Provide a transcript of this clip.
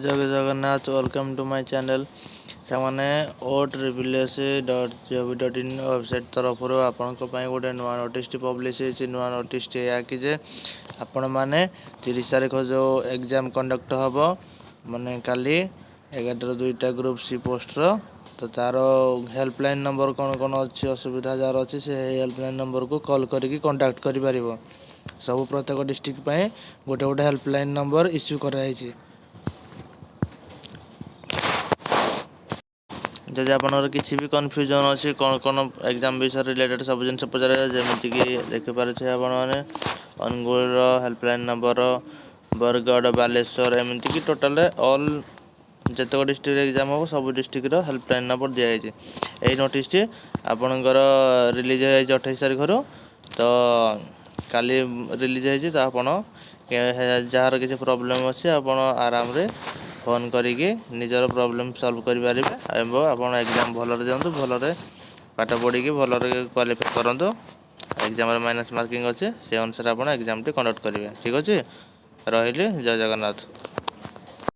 जय Jagannath welcome to my channel सामने otripls.gov.in website तरफ आपण गोटे नुआ नोटिस पब्लिश होती नुआ नोटिस या कि जे आपण मैंने 30 तारीख जो एग्जाम कंडक्ट हम माने काली 11 ग्रुप सी पोस्टर तो तार हेल्पलाइन नंबर कौन कौन अच्छी असुविधा जार अच्छी से हेल्पलाइन नंबर को कॉल करके कांटेक्ट कर पारिबो। सब प्रत्येक डिस्ट्रिक्ट पे गोटे गोटे हेल्पलाइन नंबर इश्यू कराई। जदि आपनर किसी भी कन्फ्यूजन अच्छी कौन कौन एग्जाम विषय रिलेटेड सब जिन पचारे जमीक देखिपे आपने अनुगुल हेल्पलाइन नंबर बरगढ़ बालेश्वर एमती कि टोटाल ऑल जितक डिस्ट्रिक्ट एग्जाम हम सब डिस्ट्रिक्ट हेल्पलाइन नंबर दिखाई। यही नोटिस आपणकर रिलीज हो 28 तारीख तो काली रिलीज होती जार किसी प्रोब्लेम अच्छे आप आराम रे फोन करिकी निजर प्रोब्लेम सॉल्व करें आप एग्जाम भलरे दिंतु भलरे पाठ पढ़ी भलरे क्वालिफाई करूँ। एग्जाम माइनस मार्किंग अच्छे से अनुसार आप एग्जाम टी कंडक्ट करेंगे। ठीक अच्छे रही जय जगन्नाथ।